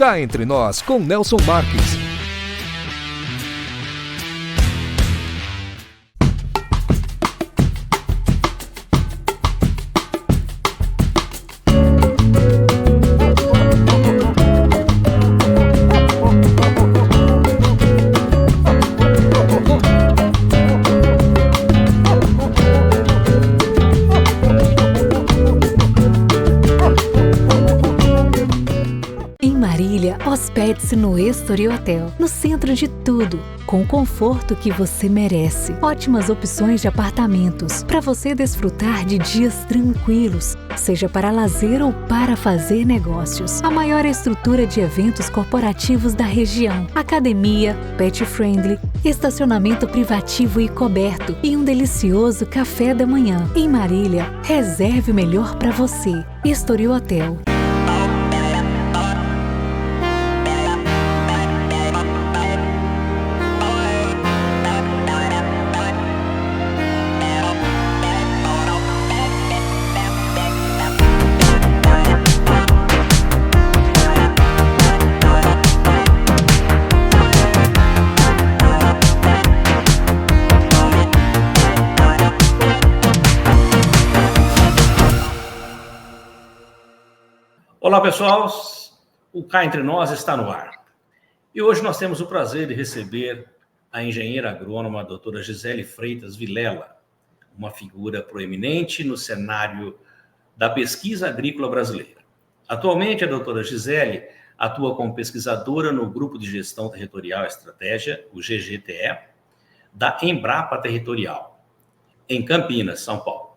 Cá Entre Nós, com Nelson Marques. Hospede-se no Estoril Hotel, no centro de tudo, com o conforto que você merece. Ótimas opções de apartamentos, para você desfrutar de dias tranquilos, seja para lazer ou para fazer negócios. A maior estrutura de eventos corporativos da região, academia, pet friendly, estacionamento privativo e coberto e um delicioso café da manhã. Em Marília, reserve o melhor para você. Estoril Hotel. Olá, pessoal. O Cá Entre Nós está no ar. E hoje nós temos o prazer de receber a engenheira agrônoma, a doutora Gisele Freitas Vilela, uma figura proeminente no cenário da pesquisa agrícola brasileira. Atualmente, a doutora Gisele atua como pesquisadora no Grupo de Gestão Territorial e Estratégia, o GGTE, da Embrapa Territorial, em Campinas, São Paulo,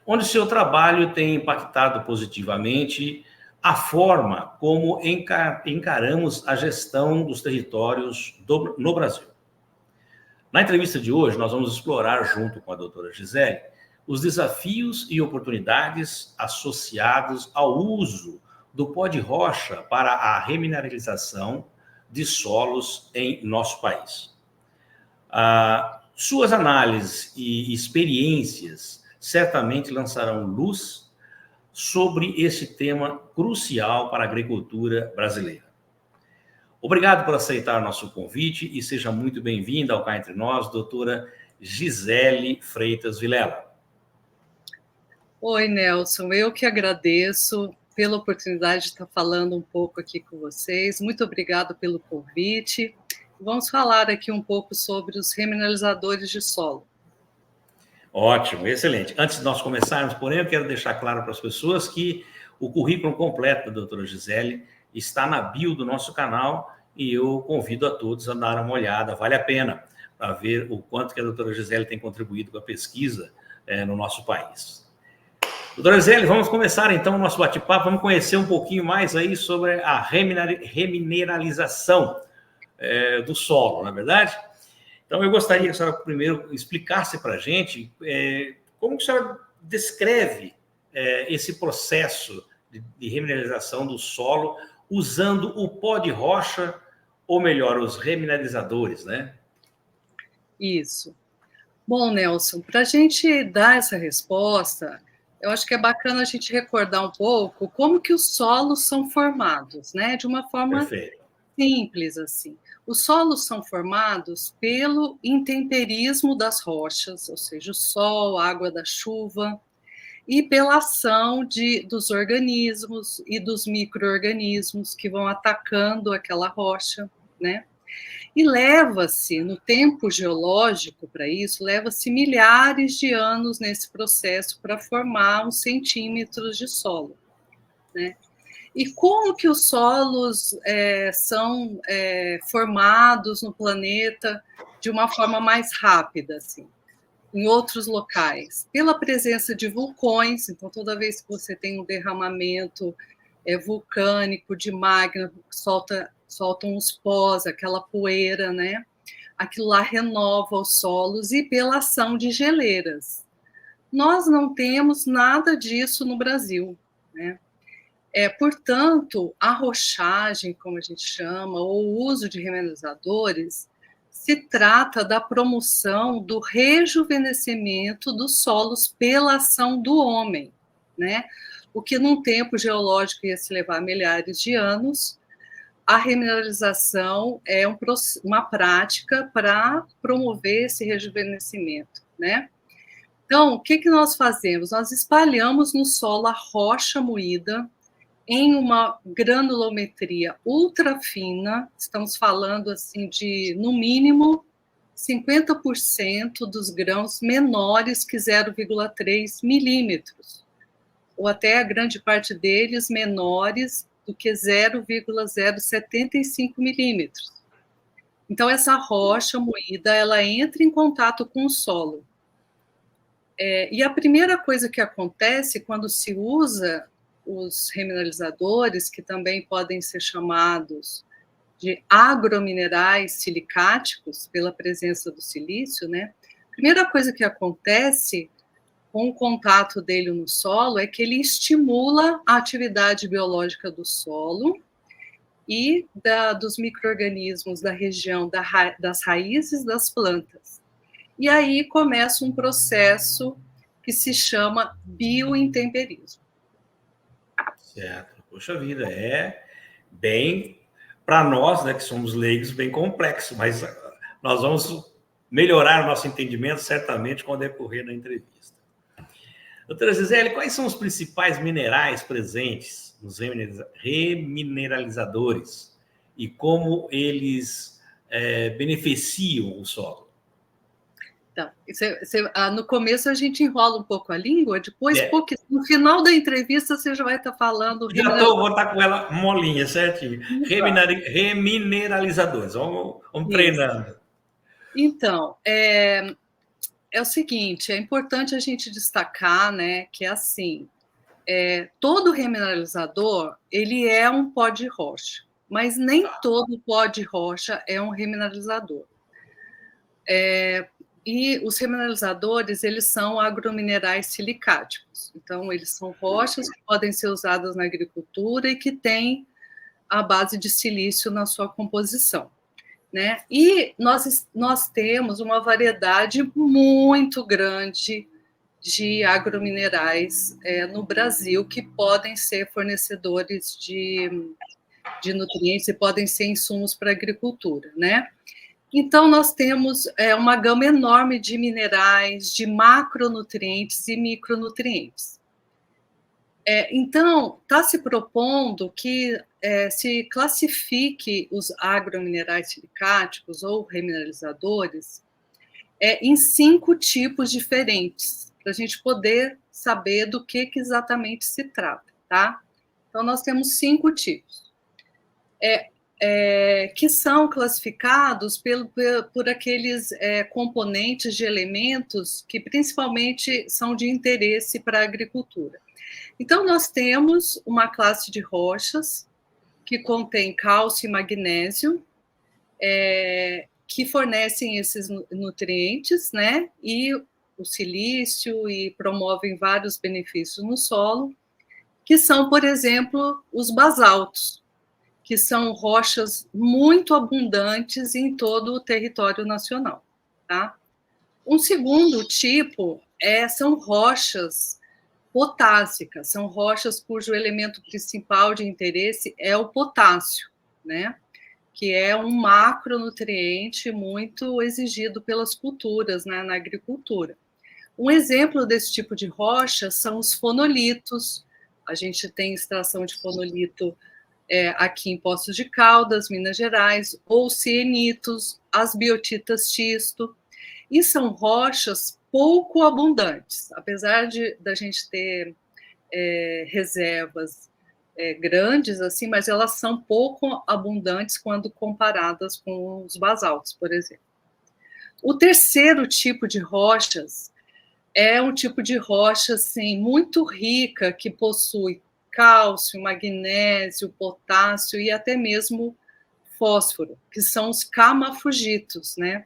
onde seu trabalho tem impactado positivamente a forma como encaramos a gestão dos territórios no Brasil. Na entrevista de hoje, nós vamos explorar, junto com a doutora Gisele, os desafios e oportunidades associados ao uso do pó de rocha para a remineralização de solos em nosso país. Suas análises e experiências certamente lançarão luz sobre esse tema crucial para a agricultura brasileira. Obrigado por aceitar nosso convite e seja muito bem-vinda ao Cá Entre Nós, doutora Gisele Freitas Vilela. Oi, Nelson, eu que agradeço pela oportunidade de estar falando um pouco aqui com vocês. Muito obrigado pelo convite. Vamos falar aqui um pouco sobre os remineralizadores de solo. Ótimo, excelente. Antes de nós começarmos, porém, eu quero deixar claro para as pessoas que o currículo completo da doutora Gisele está na bio do nosso canal e eu convido a todos a dar uma olhada, vale a pena, para ver o quanto que a doutora Gisele tem contribuído com a pesquisa no nosso país. Doutora Gisele, vamos começar então o nosso bate-papo, vamos conhecer um pouquinho mais aí sobre a remineralização do solo, não é verdade? Então, eu gostaria que a senhora primeiro explicasse para a gente como que a senhora descreve esse processo de remineralização do solo usando o pó de rocha, ou melhor, os remineralizadores, né? Isso. Bom, Nelson, para a gente dar essa resposta, eu acho que é bacana a gente recordar um pouco como que os solos são formados, né? De uma forma simples, assim. Os solos são formados pelo intemperismo das rochas, ou seja, o sol, a água da chuva, e pela ação dos organismos e dos micro-organismos que vão atacando aquela rocha, né? E leva-se, no tempo geológico para isso, leva-se milhares de anos nesse processo para formar uns centímetros de solo, né? E como que os solos são formados no planeta de uma forma mais rápida, assim, em outros locais? Pela presença de vulcões, então toda vez que você tem um derramamento vulcânico de magma, soltam os pós, aquela poeira, né? Aquilo lá renova os solos, e pela ação de geleiras. Nós não temos nada disso no Brasil, né? Portanto, a rochagem, como a gente chama, ou o uso de remineralizadores, se trata da promoção do rejuvenescimento dos solos pela ação do homem, né? O que num tempo geológico ia se levar milhares de anos, a remineralização é uma prática para promover esse rejuvenescimento, né? Então, o que nós fazemos? Nós espalhamos no solo a rocha moída em uma granulometria ultra fina, estamos falando assim de, no mínimo, 50% dos grãos menores que 0,3 milímetros, ou até a grande parte deles menores do que 0,075 milímetros. Então, essa rocha moída, ela entra em contato com o solo. E a primeira coisa que acontece quando se usa os remineralizadores, que também podem ser chamados de agrominerais silicáticos, pela presença do silício, né? A primeira coisa que acontece com o contato dele no solo é que ele estimula a atividade biológica do solo e dos micro-organismos da região das raízes das plantas. E aí começa um processo que se chama biointemperismo. Certo. Poxa vida, é bem, para nós, né, que somos leigos, bem complexo, mas nós vamos melhorar o nosso entendimento certamente com o decorrer da entrevista. Doutora Gisele, quais são os principais minerais presentes nos remineralizadores e como eles beneficiam o solo? Então, no começo a gente enrola um pouco a língua, depois, no final da entrevista, você já vai estar falando... Vou estar com ela molinha, certinho. Remineralizadores, vamos treinando. Então, é o seguinte, é importante a gente destacar, né, que é assim, todo remineralizador, ele é um pó de rocha, mas nem todo pó de rocha é um remineralizador. E os remineralizadores, eles são agrominerais silicáticos. Então, eles são rochas que podem ser usadas na agricultura e que têm a base de silício na sua composição, né? E nós temos uma variedade muito grande de agrominerais no Brasil que podem ser fornecedores de nutrientes e podem ser insumos para a agricultura, né? Então, nós temos uma gama enorme de minerais, de macronutrientes e micronutrientes. Então, está se propondo que se classifique os agrominerais silicáticos ou remineralizadores em 5 tipos diferentes, para a gente poder saber do que exatamente se trata, tá? Então, nós temos 5 tipos. Que são classificados por aqueles componentes de elementos que principalmente são de interesse para a agricultura. Então, nós temos uma classe de rochas que contém cálcio e magnésio, que fornecem esses nutrientes, né? E o silício e promovem vários benefícios no solo, que são, por exemplo, os basaltos, que são rochas muito abundantes em todo o território nacional, tá? Um segundo tipo são rochas potássicas, são rochas cujo elemento principal de interesse é o potássio, né? Que é um macronutriente muito exigido pelas culturas, né, na agricultura. Um exemplo desse tipo de rocha são os fonolitos. A gente tem extração de fonolito aqui em Poços de Caldas, Minas Gerais, ou sienitos, as biotitas xisto, e são rochas pouco abundantes, apesar da gente ter reservas grandes, assim, mas elas são pouco abundantes quando comparadas com os basaltos, por exemplo. O terceiro tipo de rochas é um tipo de rocha assim, muito rica, que possui cálcio, magnésio, potássio e até mesmo fósforo, que são os camafugitos, né?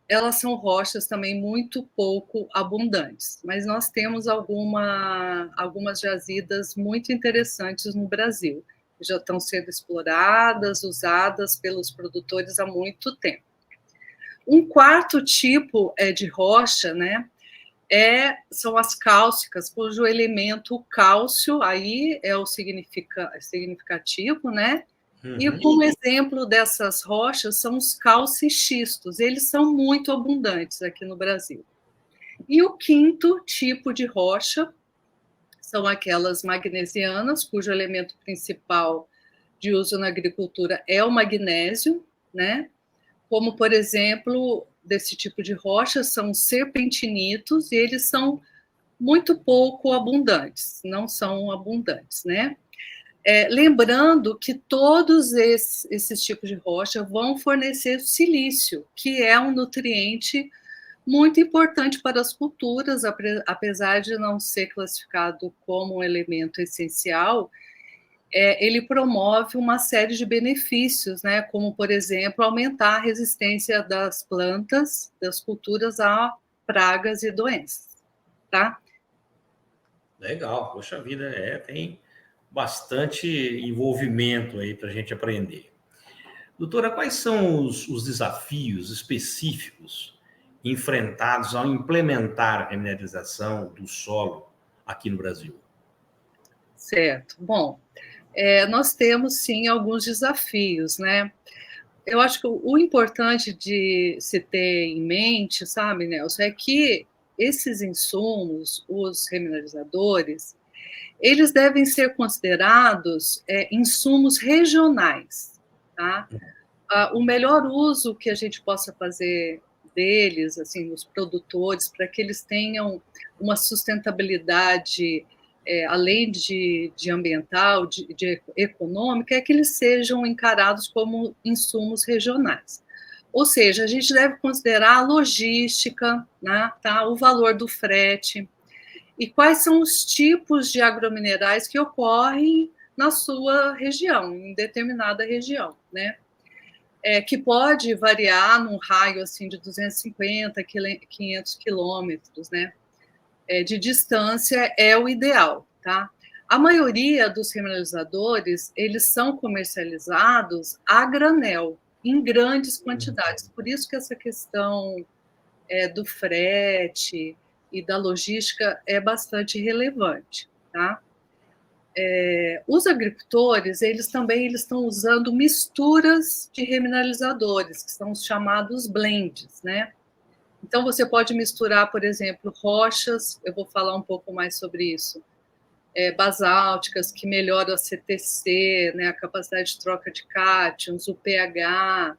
Elas são rochas também muito pouco abundantes, mas nós temos algumas jazidas muito interessantes no Brasil, que já estão sendo exploradas, usadas pelos produtores há muito tempo. Um quarto tipo de rocha, né, são as cálcicas, cujo elemento cálcio aí é o significativo, né? E como exemplo dessas rochas são os calcixistos, eles são muito abundantes aqui no Brasil. E o quinto tipo de rocha são aquelas magnesianas, cujo elemento principal de uso na agricultura é o magnésio, né? Como, por exemplo, desse tipo de rocha são os serpentinitos, e eles são muito pouco abundantes, não são abundantes, né? Lembrando que todos esses tipos de rocha vão fornecer silício, que é um nutriente muito importante para as culturas, apesar de não ser classificado como um elemento essencial. Ele promove uma série de benefícios, né? Como, por exemplo, aumentar a resistência das plantas, das culturas a pragas e doenças, tá? Legal, poxa vida, tem bastante envolvimento aí para a gente aprender. Doutora, quais são os desafios específicos enfrentados ao implementar a mineralização do solo aqui no Brasil? Certo. Bom, nós temos, sim, alguns desafios, né? Eu acho que o importante de se ter em mente, sabe, Nelson, é que esses insumos, os remineralizadores, eles devem ser considerados insumos regionais, tá? O melhor uso que a gente possa fazer deles, assim, os produtores, para que eles tenham uma sustentabilidade além de ambiental, de econômica, é que eles sejam encarados como insumos regionais. Ou seja, a gente deve considerar a logística, né, tá? O valor do frete, e quais são os tipos de agrominerais que ocorrem na sua região, em determinada região, né? Que pode variar num raio assim, de 250, 500 quilômetros, né? De distância é o ideal, tá? A maioria dos remineralizadores, eles são comercializados a granel, em grandes quantidades. Por isso que essa questão do frete e da logística é bastante relevante, tá? Os agricultores, eles estão usando misturas de remineralizadores, que são os chamados blends, né? Então, você pode misturar, por exemplo, rochas, eu vou falar um pouco mais sobre isso, basálticas, que melhoram a CTC, né, a capacidade de troca de cátions, o pH,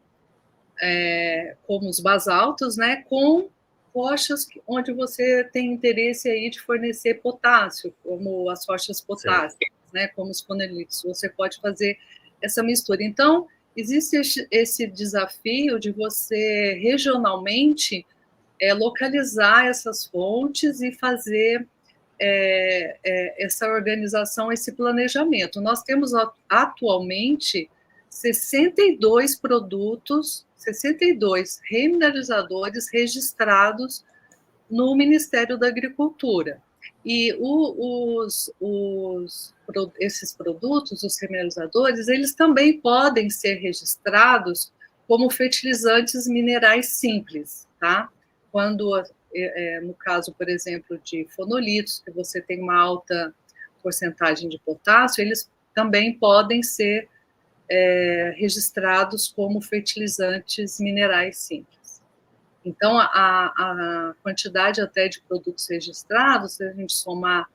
como os basaltos, né, com rochas onde você tem interesse aí de fornecer potássio, como as rochas potássicas, né, como os conelitos. Você pode fazer essa mistura. Então, existe esse desafio de você, regionalmente, localizar essas fontes e fazer essa organização, esse planejamento. Nós temos atualmente 62 produtos, 62 remineralizadores registrados no Ministério da Agricultura. E esses produtos, os remineralizadores, eles também podem ser registrados como fertilizantes minerais simples, tá? Quando, no caso, por exemplo, de fonolitos, que você tem uma alta porcentagem de potássio, eles também podem ser registrados como fertilizantes minerais simples. Então, a quantidade até de produtos registrados, se a gente somar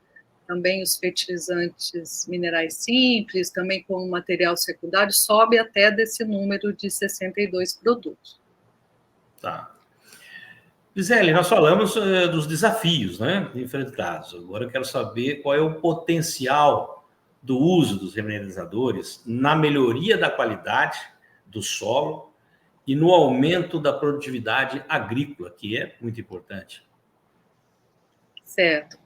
também os fertilizantes minerais simples, também como material secundário, sobe até desse número de 62 produtos. Tá. Gisele, nós falamos dos desafios, né, enfrentados. Agora eu quero saber qual é o potencial do uso dos remineralizadores na melhoria da qualidade do solo e no aumento da produtividade agrícola, que é muito importante. Certo.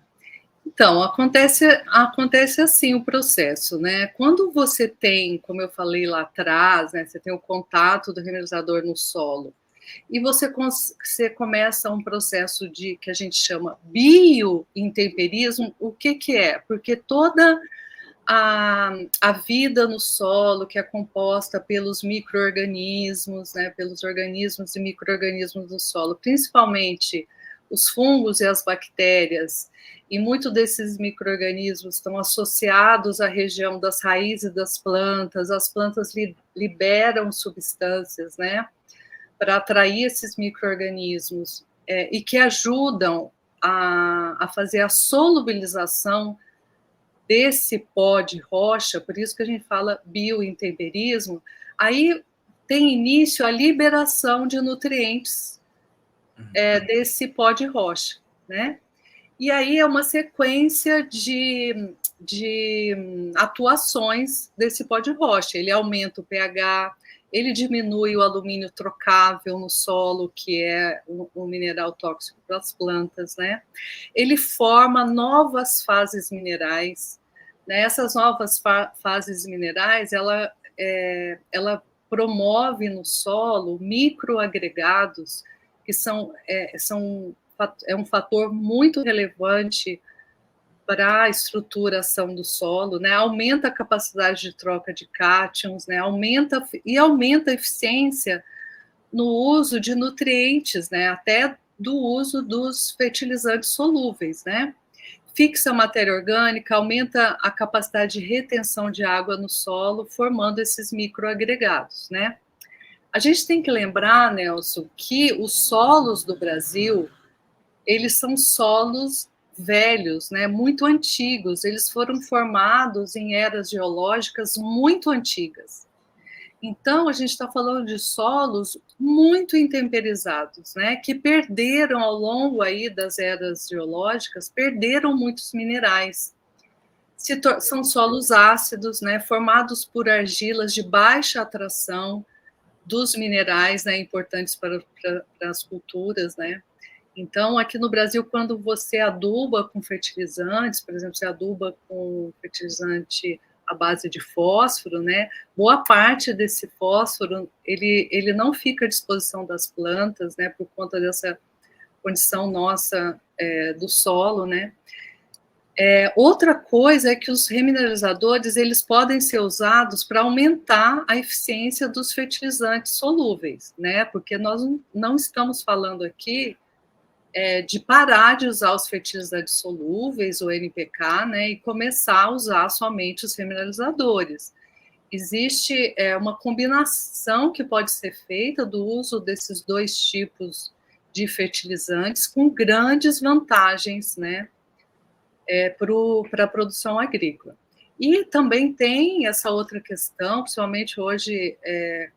Então, acontece assim o processo, né? Quando você tem, como eu falei lá atrás, né, você tem o contato do remineralizador no solo, e você começa um processo que a gente chama biointemperismo. O que é? Porque toda a vida no solo, que é composta pelos micro-organismos, né, pelos organismos e micro-organismos do solo, principalmente os fungos e as bactérias, e muitos desses micro-organismos estão associados à região das raízes das plantas, as plantas liberam substâncias, né, para atrair esses micro-organismos, e que ajudam a fazer a solubilização desse pó de rocha, por isso que a gente fala biointemperismo. Aí tem início a liberação de nutrientes desse pó de rocha, né? E aí é uma sequência de atuações desse pó de rocha. Ele aumenta o pH, ele diminui o alumínio trocável no solo, que é um mineral tóxico para as plantas, né? Ele forma novas fases minerais, né? Essas novas fases minerais, ela promove no solo microagregados que é um fator muito relevante para a estruturação do solo, né? Aumenta a capacidade de troca de cátions, né? Aumenta a eficiência no uso de nutrientes, né? Até do uso dos fertilizantes solúveis, né? Fixa a matéria orgânica, aumenta a capacidade de retenção de água no solo, formando esses microagregados, né? A gente tem que lembrar, Nelson, que os solos do Brasil, eles são solos velhos, né, muito antigos, eles foram formados em eras geológicas muito antigas. Então, a gente está falando de solos muito intemperizados, né, que perderam ao longo aí das eras geológicas, perderam muitos minerais. São solos ácidos, né, formados por argilas de baixa atração dos minerais, né, importantes para as culturas, né. Então, aqui no Brasil, quando você aduba com fertilizantes, por exemplo, você aduba com fertilizante à base de fósforo, né? Boa parte desse fósforo, ele não fica à disposição das plantas, né? Por conta dessa condição nossa do solo, né? Outra coisa é que os remineralizadores, eles podem ser usados para aumentar a eficiência dos fertilizantes solúveis, né? Porque nós não estamos falando aqui de parar de usar os fertilizantes solúveis, o NPK, né, e começar a usar somente os remineralizadores. Existe uma combinação que pode ser feita do uso desses dois tipos de fertilizantes com grandes vantagens, né, para a produção agrícola. E também tem essa outra questão, principalmente hoje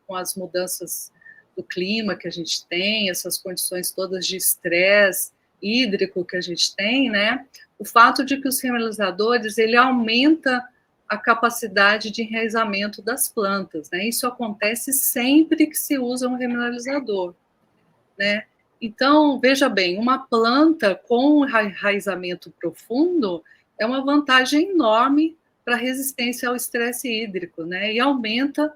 com as mudanças do clima que a gente tem, essas condições todas de estresse hídrico que a gente tem, né? O fato de que os remineralizadores, ele aumenta a capacidade de enraizamento das plantas, né? Isso acontece sempre que se usa um remineralizador, né? Então, veja bem, uma planta com enraizamento profundo é uma vantagem enorme para a resistência ao estresse hídrico, né? E aumenta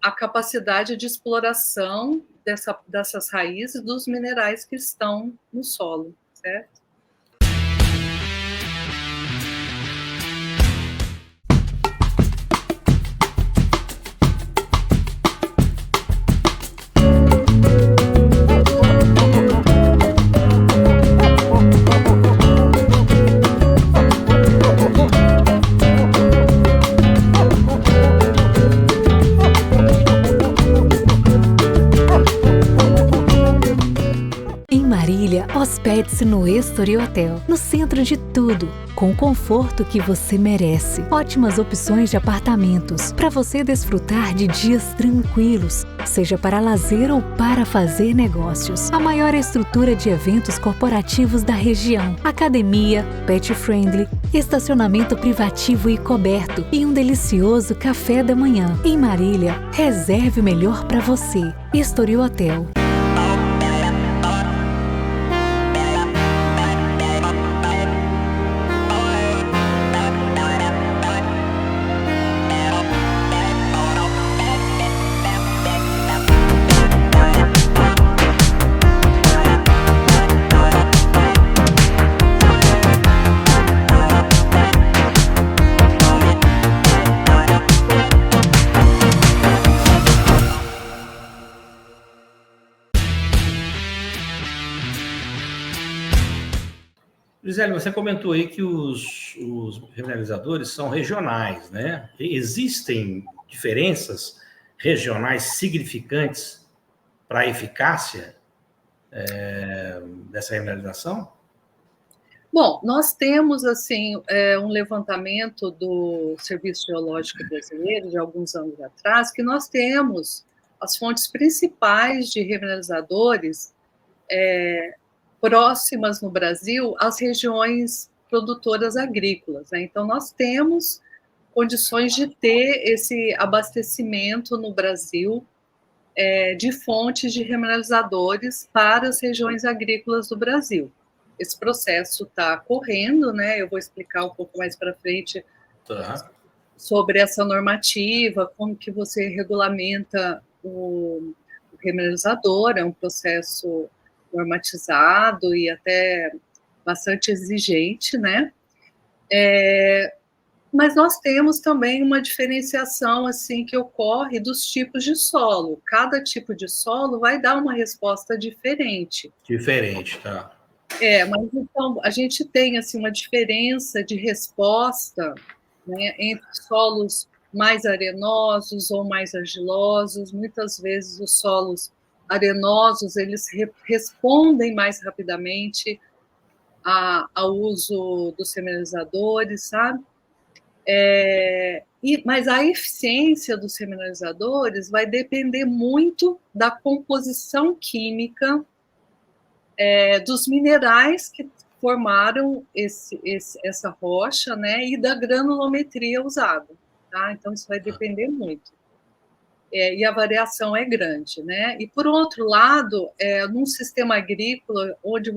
a capacidade de exploração dessas raízes dos minerais que estão no solo, certo? Hospede-se no Estoril Hotel, no centro de tudo, com o conforto que você merece. Ótimas opções de apartamentos, para você desfrutar de dias tranquilos, seja para lazer ou para fazer negócios. A maior estrutura de eventos corporativos da região, academia, pet friendly, estacionamento privativo e coberto e um delicioso café da manhã. Em Marília, reserve o melhor para você. Estoril Hotel. Gisele, você comentou aí que os remineralizadores são regionais, né? Existem diferenças regionais significantes para a eficácia dessa remineralização? Bom, nós temos assim um levantamento do Serviço Geológico Brasileiro de alguns anos atrás que nós temos as fontes principais de remineralizadores próximas no Brasil às regiões produtoras agrícolas, né? Então nós temos condições de ter esse abastecimento no Brasil de fontes de remineralizadores para as regiões agrícolas do Brasil. Esse processo está correndo, né? Eu vou explicar um pouco mais para frente sobre essa normativa, como que você regulamenta o remineralizador, é um processo normatizado e até bastante exigente, né? Mas nós temos também uma diferenciação assim que ocorre dos tipos de solo. Cada tipo de solo vai dar uma resposta diferente. Diferente, tá? Mas então a gente tem assim uma diferença de resposta, né, entre solos mais arenosos ou mais argilosos. Muitas vezes os solos arenosos eles respondem mais rapidamente ao uso dos remineralizadores, sabe? Mas a eficiência dos remineralizadores vai depender muito da composição química dos minerais que formaram essa rocha, né, e da granulometria usada. Tá? Então, isso vai depender muito. E a variação é grande. Né? E, por outro lado, num sistema agrícola, onde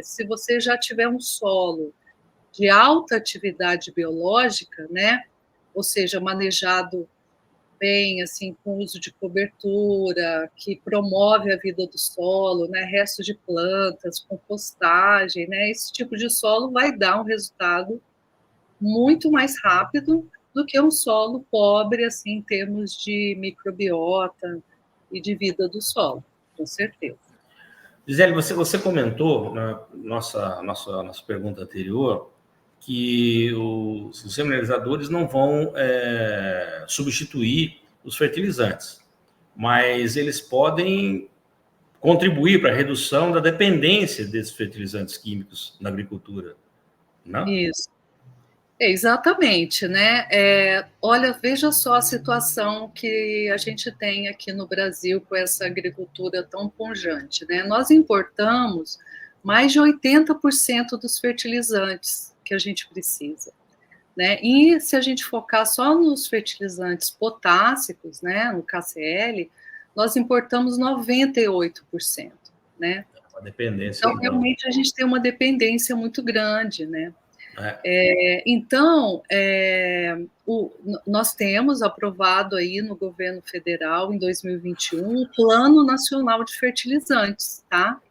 se você já tiver um solo de alta atividade biológica, né, ou seja, manejado bem, assim, com uso de cobertura, que promove a vida do solo, né, restos de plantas, compostagem, né, esse tipo de solo vai dar um resultado muito mais rápido do que um solo pobre, assim, em termos de microbiota e de vida do solo, com certeza. Gisele, você comentou na nossa pergunta anterior que os remineralizadores não vão substituir os fertilizantes, mas eles podem contribuir para a redução da dependência desses fertilizantes químicos na agricultura, não? Isso. Exatamente, né? Olha, veja só a situação que a gente tem aqui no Brasil com essa agricultura tão pujante, né? Nós importamos mais de 80% dos fertilizantes que a gente precisa, né? E se a gente focar só nos fertilizantes potássicos, né, no KCl, nós importamos 98%, né? Uma dependência. Então, realmente, a gente tem uma dependência muito grande, né? Então, nós temos aprovado aí no governo federal, em 2021, o Plano Nacional de Fertilizantes, tá?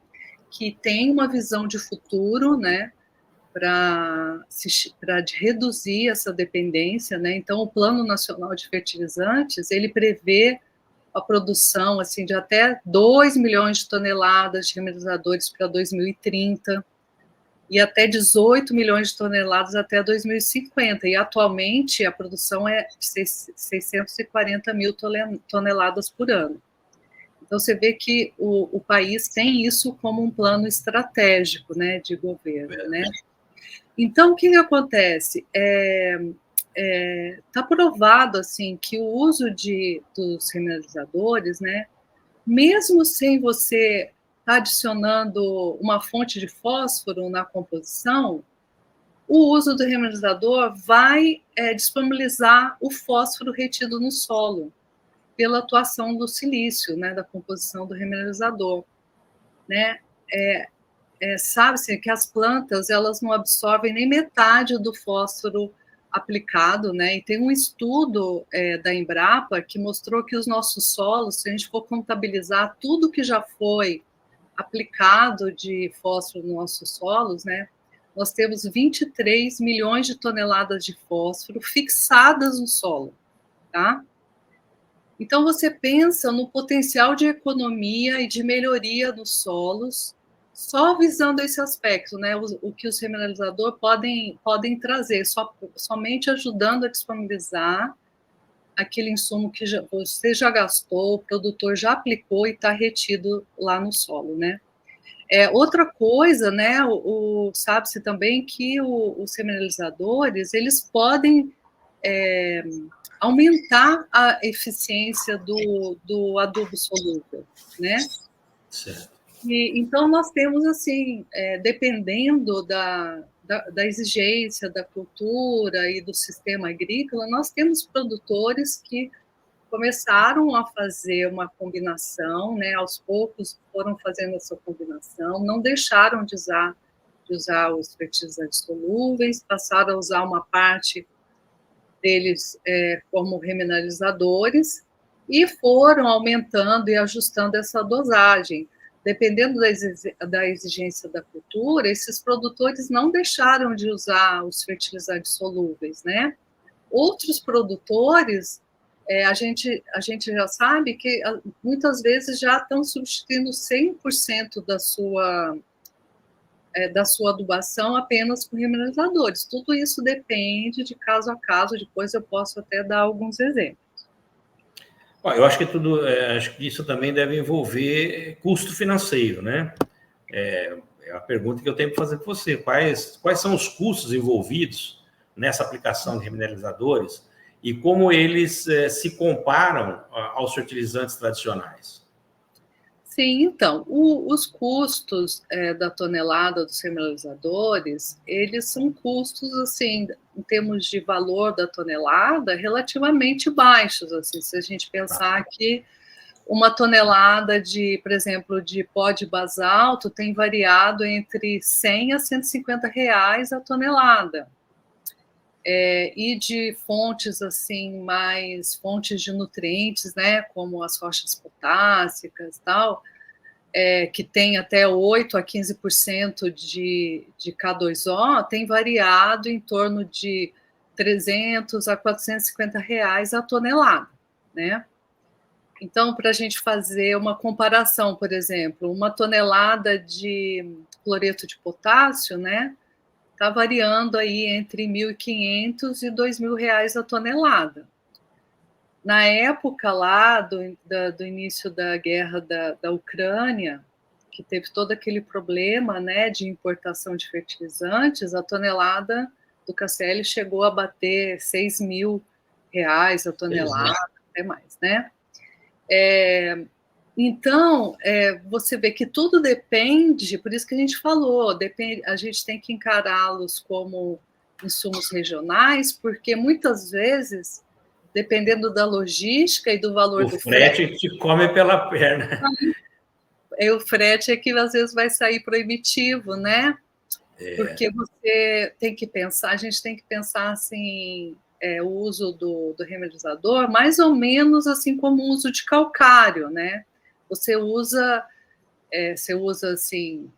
Que tem uma visão de futuro, né, para reduzir essa dependência, né? Então, o Plano Nacional de Fertilizantes, ele prevê a produção assim, de até 2 milhões de toneladas de remineralizadores para 2030, e até 18 milhões de toneladas até 2050. E, atualmente, a produção é de 640 mil toneladas por ano. Então, você vê que o país tem isso como um plano estratégico, né, de governo. Né? Então, o que acontece? Está provado assim, que o uso dos remineralizadores, né, mesmo sem você adicionando uma fonte de fósforo na composição, o uso do remineralizador vai disponibilizar o fósforo retido no solo pela atuação do silício, né, da composição do remineralizador. Né? Sabe-se que as plantas elas não absorvem nem metade do fósforo aplicado, né? E tem um estudo da Embrapa que mostrou que os nossos solos, se a gente for contabilizar tudo que já foi aplicado de fósforo nos nossos solos, né, nós temos 23 milhões de toneladas de fósforo fixadas no solo, tá? Então, você pensa no potencial de economia e de melhoria dos solos só visando esse aspecto, né, o que os remineralizadores podem trazer, somente ajudando a disponibilizar aquele insumo que você já gastou, o produtor já aplicou e está retido lá no solo, né? Outra coisa, né, sabe-se também que os remineralizadores, eles podem aumentar a eficiência do adubo solúvel, né? Certo. Então, nós temos, assim, dependendo da exigência da cultura e do sistema agrícola, nós temos produtores que começaram a fazer uma combinação, né, aos poucos foram fazendo essa combinação, não deixaram de usar os fertilizantes solúveis, passaram a usar uma parte deles como remineralizadores e foram aumentando e ajustando essa dosagem. Dependendo da exigência da cultura, esses produtores não deixaram de usar os fertilizantes solúveis, né? Outros produtores, a gente já sabe que muitas vezes já estão substituindo 100% da sua adubação apenas com remineralizadores. Tudo isso depende de caso a caso, depois eu posso até dar alguns exemplos. Eu acho que acho que isso também deve envolver custo financeiro, né? É a pergunta que eu tenho para fazer para você. Quais são os custos envolvidos nessa aplicação de remineralizadores e como eles se comparam aos fertilizantes tradicionais? Sim, então, os custos da tonelada dos remineralizadores, eles são custos, assim, em termos de valor da tonelada, relativamente baixos, assim, se a gente pensar que uma tonelada por exemplo, de pó de basalto tem variado entre 100 a 150 reais a tonelada. E de fontes, assim, mais fontes de nutrientes, né, como as rochas potássicas e tal, que tem até 8 a 15% de K2O, tem variado em torno de 300 a 450 reais a tonelada, né? Então, para a gente fazer uma comparação, por exemplo, uma tonelada de cloreto de potássio, né, está variando aí entre 1.500 e R$ 2.000 a tonelada. Na época lá do início da guerra da Ucrânia, que teve todo aquele problema, né, de importação de fertilizantes, a tonelada do KCl chegou a bater R$ 6.000 a tonelada, até mais, né? Então, você vê que tudo depende, por isso que a gente falou, a gente tem que encará-los como insumos regionais, porque muitas vezes, dependendo da logística e do valor do frete... O frete te come pela perna. O frete é que às vezes vai sair proibitivo, né? Porque você tem que pensar, a gente tem que pensar assim, o uso do remineralizador, mais ou menos assim como o uso de calcário, né? Você usa assim,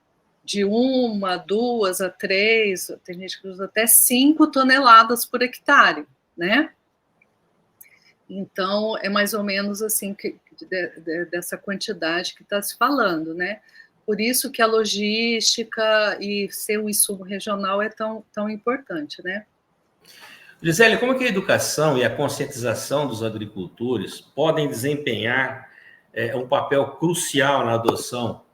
de 1, 2 a 3, tem gente que usa até 5 toneladas por hectare, né? Então, é mais ou menos assim dessa quantidade que está se falando, né? Por isso que a logística e ser um insumo regional é tão importante, né? Gisele, como é que a educação e a conscientização dos agricultores podem desempenhar um papel crucial na adoção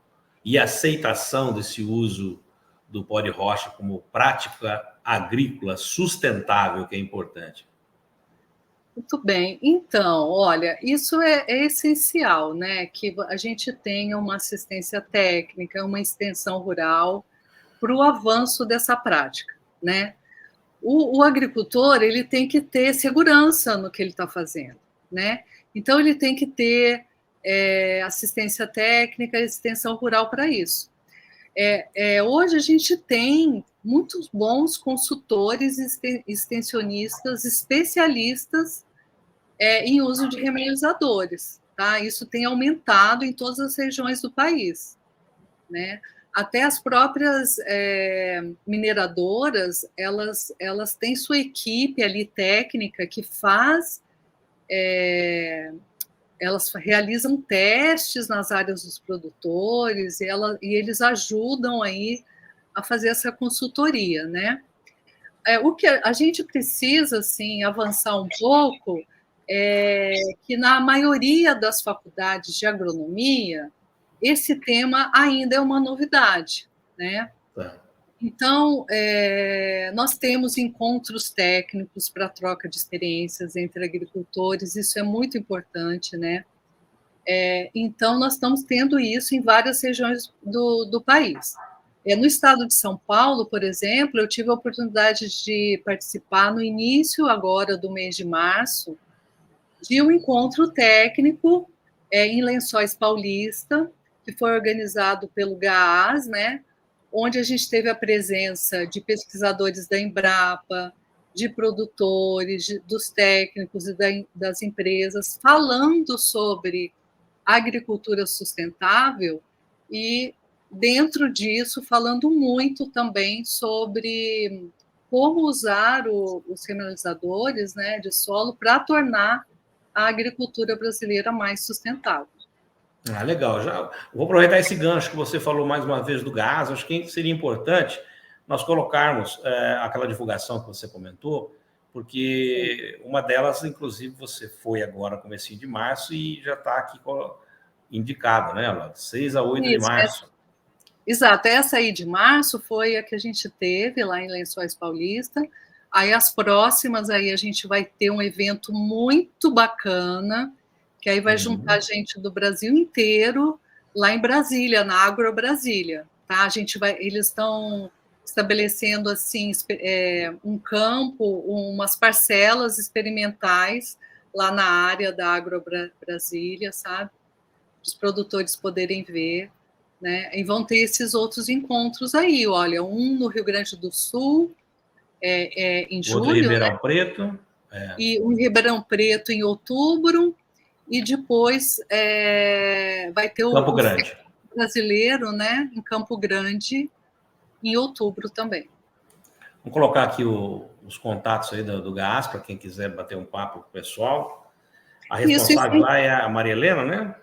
e aceitação desse uso do pó de rocha como prática agrícola sustentável, que é importante? Muito bem. Então, olha, isso é essencial, né? Que a gente tenha uma assistência técnica, uma extensão rural para o avanço dessa prática, né? O agricultor, ele tem que ter segurança no que ele está fazendo, né? Então, ele tem que ter assistência técnica e extensão rural para isso. Hoje a gente tem muitos bons consultores extensionistas, especialistas em uso de remineralizadores, tá? Isso tem aumentado em todas as regiões do país, né? Até as próprias mineradoras, elas têm sua equipe ali técnica que faz elas realizam testes nas áreas dos produtores e eles ajudam aí a fazer essa consultoria, né? O que a gente precisa, assim, avançar um pouco é que na maioria das faculdades de agronomia, esse tema ainda é uma novidade, né? Tá. Então, nós temos encontros técnicos para troca de experiências entre agricultores, isso é muito importante, né? Então, nós estamos tendo isso em várias regiões do país. No estado de São Paulo, por exemplo, eu tive a oportunidade de participar no início agora do mês de março de um encontro técnico em Lençóis Paulista, que foi organizado pelo GAAS, né, onde a gente teve a presença de pesquisadores da Embrapa, de produtores, dos técnicos e das empresas, falando sobre agricultura sustentável e, dentro disso, falando muito também sobre como usar os remineralizadores, né, de solo para tornar a agricultura brasileira mais sustentável. Legal. Já vou aproveitar esse gancho que você falou mais uma vez do gás. Acho que seria importante nós colocarmos aquela divulgação que você comentou, porque uma delas, inclusive, você foi agora, comecinho de março, e já está aqui indicado, né? 6 a 8 de março. Exato. Essa aí de março foi a que a gente teve lá em Lençóis Paulista. Aí as próximas aí a gente vai ter um evento muito bacana, que aí vai juntar gente do Brasil inteiro lá em Brasília, na Agro Brasília, tá? Eles estão estabelecendo assim um campo, umas parcelas experimentais lá na área da Agro Brasília, sabe? Os produtores poderem ver, né? E vão ter esses outros encontros aí, olha, um no Rio Grande do Sul, em julho, outro em Ribeirão, né? Preto. E um em Ribeirão Preto em outubro, e depois vai ter Campo Grande brasileiro, né, em Campo Grande, em outubro também. Vamos colocar aqui os contatos aí do GAAS, para quem quiser bater um papo com o pessoal. A responsável lá é a Maria Helena, né?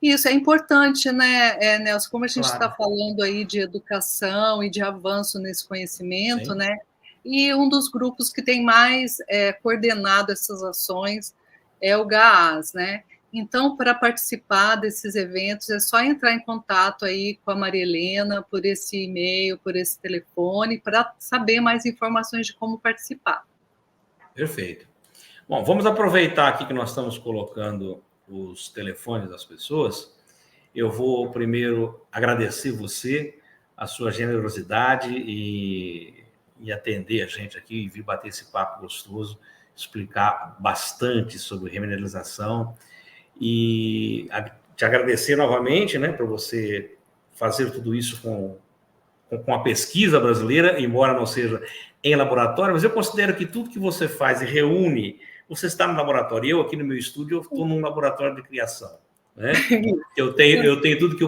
Isso é importante, né, Nelson? Como a gente está falando aí de educação e de avanço nesse conhecimento, né? E um dos grupos que tem mais coordenado essas ações é o GAAS, né? Então, para participar desses eventos, é só entrar em contato aí com a Maria Helena por esse e-mail, por esse telefone, para saber mais informações de como participar. Perfeito. Bom, vamos aproveitar aqui que nós estamos colocando os telefones das pessoas. Eu vou primeiro agradecer você, a sua generosidade e atender a gente aqui e vir bater esse papo gostoso, explicar bastante sobre remineralização e te agradecer novamente, né, por você fazer tudo isso com a pesquisa brasileira, embora não seja em laboratório, mas eu considero que tudo que você faz e reúne, você está no laboratório, eu aqui no meu estúdio, eu estou num laboratório de criação, né? Eu tenho tudo que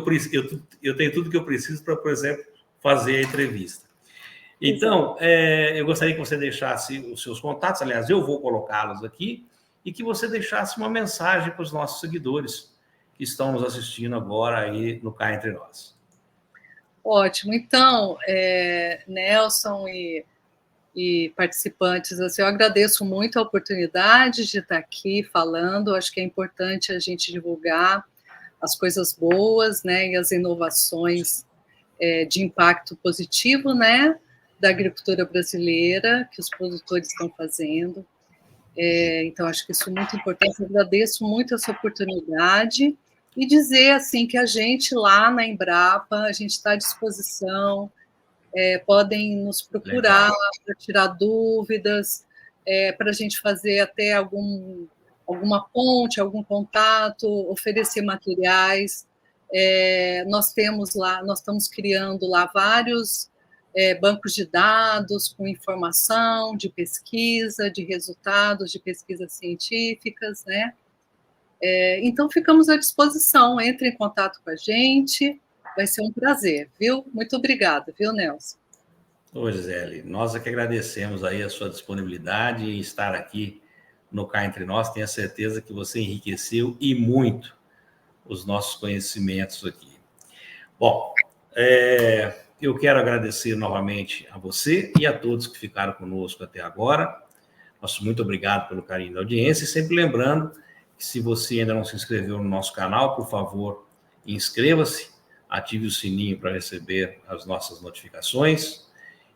eu preciso para, por exemplo, fazer a entrevista. Então, eu gostaria que você deixasse os seus contatos, aliás, eu vou colocá-los aqui, e que você deixasse uma mensagem para os nossos seguidores que estão nos assistindo agora aí no Cá Entre Nós. Ótimo. Então, Nelson e participantes, assim, eu agradeço muito a oportunidade de estar aqui falando. Acho que é importante a gente divulgar as coisas boas, né, e as inovações de impacto positivo, né, da agricultura brasileira que os produtores estão fazendo. Então, acho que isso é muito importante. Eu agradeço muito essa oportunidade e dizer assim que a gente lá na Embrapa, a gente está à disposição, podem nos procurar para tirar dúvidas, para a gente fazer até alguma ponte, algum contato, oferecer materiais. Nós estamos criando lá vários bancos de dados com informação de pesquisa, de resultados de pesquisas científicas, né? Então, ficamos à disposição, entre em contato com a gente, vai ser um prazer, viu? Muito obrigada, viu, Nelson? Ô, Gisele, nós é que agradecemos aí a sua disponibilidade em estar aqui no Cá Entre Nós. Tenha certeza que você enriqueceu e muito os nossos conhecimentos aqui. Bom, eu quero agradecer novamente a você e a todos que ficaram conosco até agora. Nosso muito obrigado pelo carinho da audiência. E sempre lembrando que se você ainda não se inscreveu no nosso canal, por favor, inscreva-se, ative o sininho para receber as nossas notificações.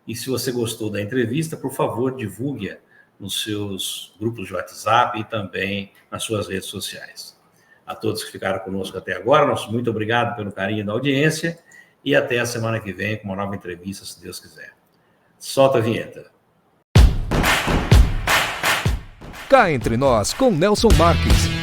E se você gostou da entrevista, por favor, divulgue-a nos seus grupos de WhatsApp e também nas suas redes sociais. A todos que ficaram conosco até agora, nosso muito obrigado pelo carinho da audiência e até a semana que vem com uma nova entrevista, se Deus quiser. Solta a vinheta. Cá Entre Nós, com Nelson Marques.